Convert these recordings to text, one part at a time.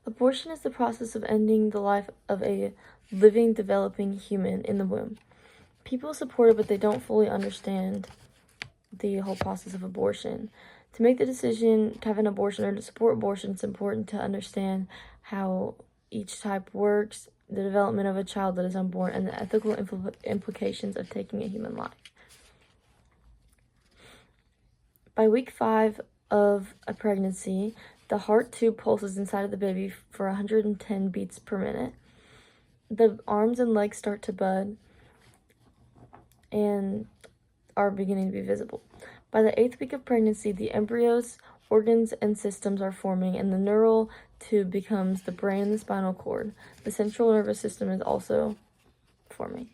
Abortion is the process of ending the life of a living, developing human in the womb. People support it, but they don't fully understand the whole process of abortion. To make the decision to have an abortion or to support abortion, it's important to understand how each type works, the development of a child that is unborn, and the ethical implications of taking a human life. By week 5 of a pregnancy, the heart tube pulses inside of the baby for 110 beats per minute. The arms and legs start to bud and are beginning to be visible. By the 8th week of pregnancy, the embryo's organs and systems are forming, and the neural tube becomes the brain and the spinal cord. The central nervous system is also forming.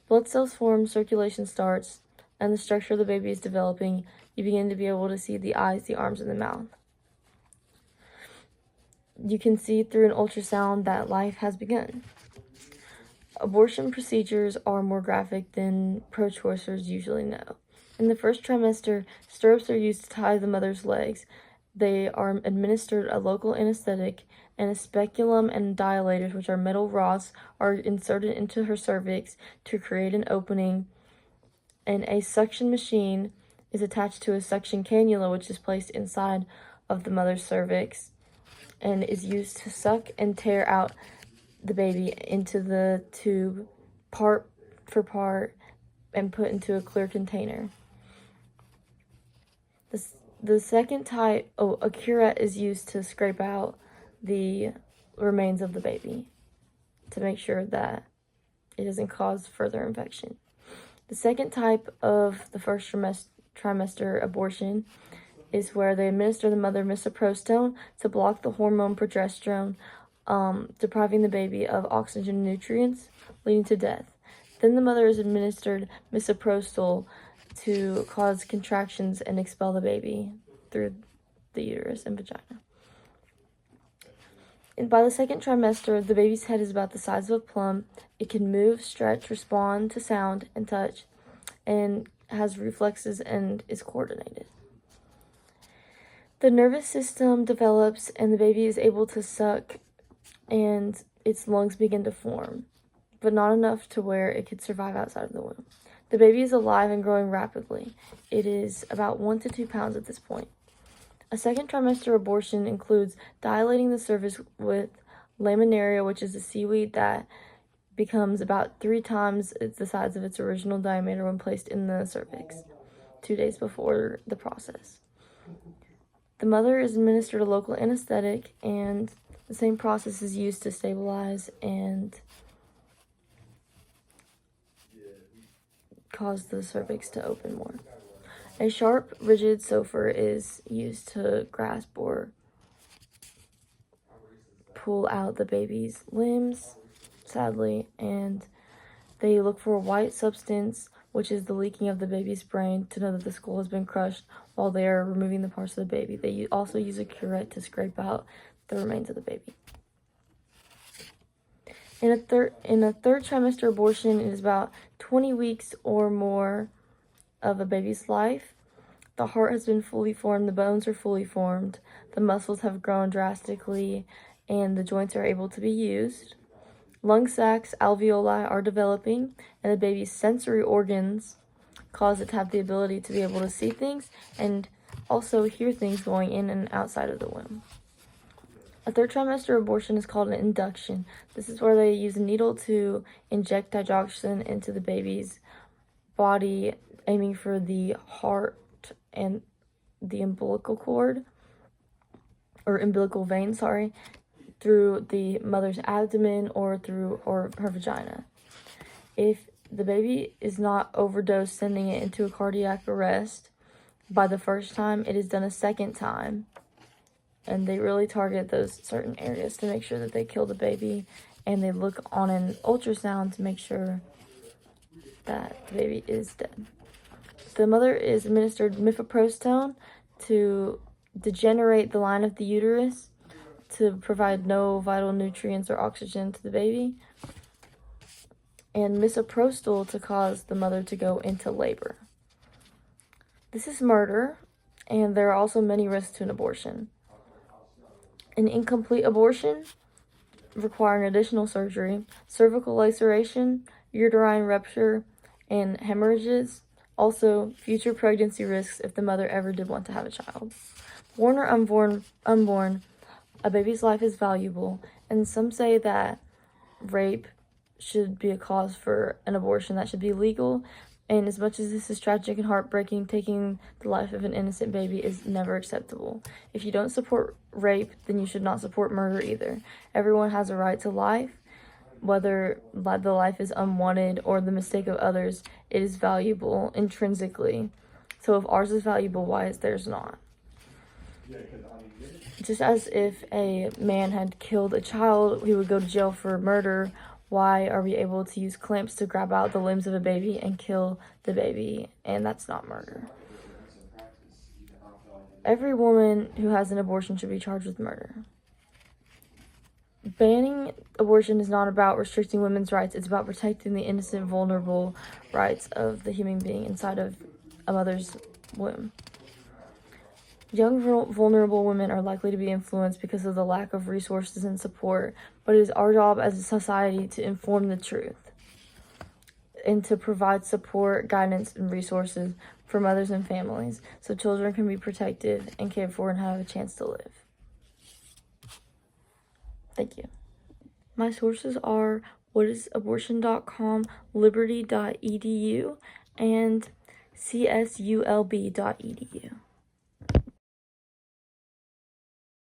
Blood cells form, circulation starts, and the structure of the baby is developing. You begin to be able to see the eyes, the arms, and the mouth. You can see through an ultrasound that life has begun. Abortion procedures are more graphic than pro-choicers usually know. In the first trimester, stirrups are used to tie the mother's legs. They are administered a local anesthetic, and a speculum and dilators, which are metal rods, are inserted into her cervix to create an opening, and a suction machine is attached to a suction cannula, which is placed inside of the mother's cervix and is used to suck and tear out the baby into the tube part for part and put into a clear container. The second type, a curette is used to scrape out the remains of the baby to make sure that it doesn't cause further infection. The second type of the first trimester abortion is where they administer the mother misoprostol to block the hormone progesterone, depriving the baby of oxygen and nutrients, leading to death. Then the mother is administered misoprostol to cause contractions and expel the baby through the uterus and vagina. And by the second trimester, the baby's head is about the size of a plum. It can move, stretch, respond to sound and touch, and has reflexes and is coordinated. The nervous system develops, and the baby is able to suck, and its lungs begin to form, but not enough to where it could survive outside of the womb. The baby is alive and growing rapidly. It is about 1 to 2 pounds at this point. A second trimester abortion includes dilating the cervix with laminaria, which is a seaweed that becomes about 3 times the size of its original diameter when placed in the cervix 2 days before the process. The mother is administered a local anesthetic, and the same process is used to stabilize and cause the cervix to open more. A sharp, rigid sofer is used to grasp or pull out the baby's limbs, sadly, and they look for a white substance, which is the leaking of the baby's brain, to know that the skull has been crushed while they are removing the parts of the baby. They also use a curette to scrape out the remains of the baby. In a third trimester abortion, it is about 20 weeks or more of a baby's life. The heart has been fully formed, the bones are fully formed, the muscles have grown drastically, and the joints are able to be used. Lung sacs, alveoli are developing, and the baby's sensory organs cause it to have the ability to be able to see things and also hear things going in and outside of the womb. A third trimester abortion is called an induction. This is where they use a needle to inject digoxin into the baby's body, aiming for the heart and the umbilical vein, through the mother's abdomen or her vagina. If the baby is not overdosed, sending it into a cardiac arrest by the first time, it is done a second time. And they really target those certain areas to make sure that they kill the baby, and they look on an ultrasound to make sure that the baby is dead. The mother is administered mifepristone to degenerate the line of the uterus to provide no vital nutrients or oxygen to the baby, and misoprostol to cause the mother to go into labor. This is murder, and there are also many risks to an abortion. An incomplete abortion, requiring additional surgery, cervical laceration, uterine rupture, and hemorrhages. Also, future pregnancy risks if the mother ever did want to have a child. Born or unborn, a baby's life is valuable, and some say that rape should be a cause for an abortion that should be legal. And as much as this is tragic and heartbreaking, taking the life of an innocent baby is never acceptable. If you don't support rape, then you should not support murder either. Everyone has a right to life. Whether the life is unwanted or the mistake of others, it is valuable intrinsically. So if ours is valuable, why is theirs not? Just as if a man had killed a child, he would go to jail for murder. Why are we able to use clamps to grab out the limbs of a baby and kill the baby? And that's not murder. Every woman who has an abortion should be charged with murder. Banning abortion is not about restricting women's rights. It's about protecting the innocent, vulnerable rights of the human being inside of a mother's womb. Young, vulnerable women are likely to be influenced because of the lack of resources and support, but it is our job as a society to inform the truth and to provide support, guidance, and resources for mothers and families so children can be protected and cared for and have a chance to live. Thank you. My sources are whatisabortion.com, liberty.edu, and csulb.edu.